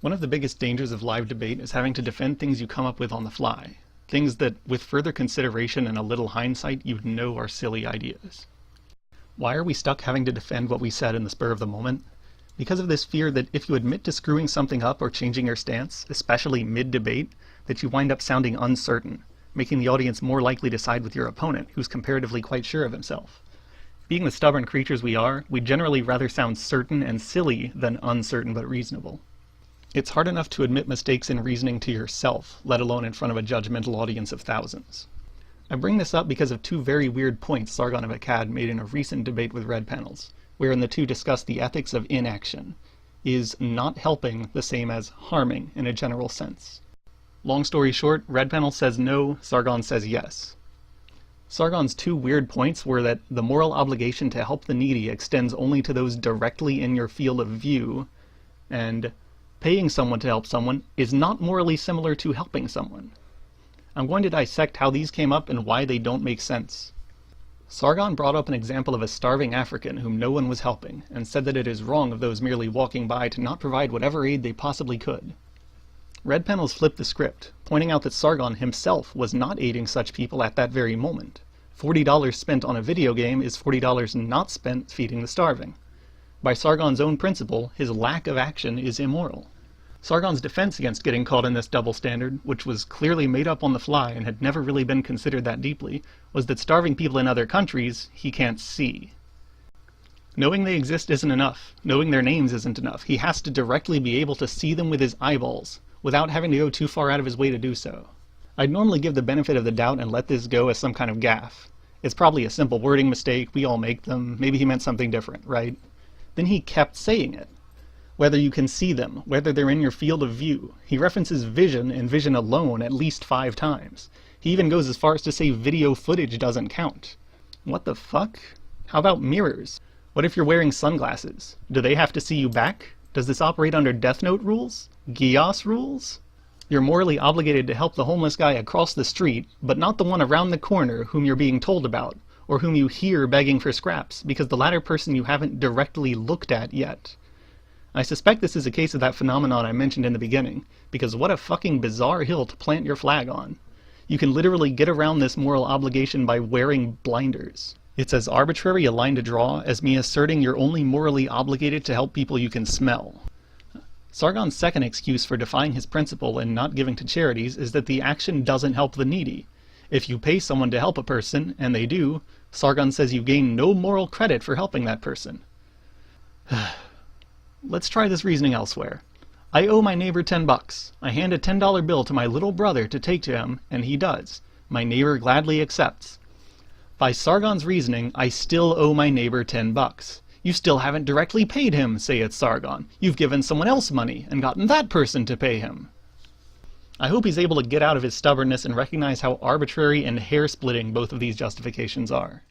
One of the biggest dangers of live debate is having to defend things you come up with on the fly. Things that, with further consideration and a little hindsight, you'd know are silly ideas. Why are we stuck having to defend what we said in the spur of the moment? Because of this fear that if you admit to screwing something up or changing your stance, especially mid-debate, that you wind up sounding uncertain, making the audience more likely to side with your opponent, who's comparatively quite sure of himself. Being the stubborn creatures we are, we generally rather sound certain and silly than uncertain but reasonable. It's hard enough to admit mistakes in reasoning to yourself, let alone in front of a judgmental audience of thousands. I bring this up because of two very weird points Sargon of Akkad made in a recent debate with Red Panels, wherein the two discussed the ethics of inaction. Is not helping the same as harming in a general sense? Long story short, Red Panel says no, Sargon says yes. Sargon's two weird points were that the moral obligation to help the needy extends only to those directly in your field of view, and paying someone to help someone is not morally similar to helping someone. I'm going to dissect how these came up and why they don't make sense. Sargon brought up an example of a starving African whom no one was helping, and said that it is wrong of those merely walking by to not provide whatever aid they possibly could. Red Panels flipped the script, pointing out that Sargon himself was not aiding such people at that very moment. $40 spent on a video game is $40 not spent feeding the starving. By Sargon's own principle, his lack of action is immoral. Sargon's defense against getting caught in this double standard, which was clearly made up on the fly and had never really been considered that deeply, was that starving people in other countries he can't see. Knowing they exist isn't enough. Knowing their names isn't enough. He has to directly be able to see them with his eyeballs, without having to go too far out of his way to do so. I'd normally give the benefit of the doubt and let this go as some kind of gaffe. It's probably a simple wording mistake, we all make them, maybe he meant something different, right? Then he kept saying it. Whether you can see them, whether they're in your field of view. He references vision and vision alone at least 5 times. He even goes as far as to say video footage doesn't count. What the fuck? How about mirrors? What if you're wearing sunglasses? Do they have to see you back? Does this operate under Death Note rules? Gios rules? You're morally obligated to help the homeless guy across the street, but not the one around the corner whom you're being told about, or whom you hear begging for scraps, because the latter person you haven't directly looked at yet. I suspect this is a case of that phenomenon I mentioned in the beginning, because what a fucking bizarre hill to plant your flag on. You can literally get around this moral obligation by wearing blinders. It's as arbitrary a line to draw as me asserting you're only morally obligated to help people you can smell. Sargon's second excuse for defying his principle and not giving to charities is that the action doesn't help the needy. If you pay someone to help a person, and they do, Sargon says you gain no moral credit for helping that person. Let's try this reasoning elsewhere. I owe my neighbor $10. I hand a $10 bill to my little brother to take to him, and he does. My neighbor gladly accepts. By Sargon's reasoning, I still owe my neighbor $10. You still haven't directly paid him, say it's Sargon. You've given someone else money and gotten that person to pay him. I hope he's able to get out of his stubbornness and recognize how arbitrary and hair-splitting both of these justifications are.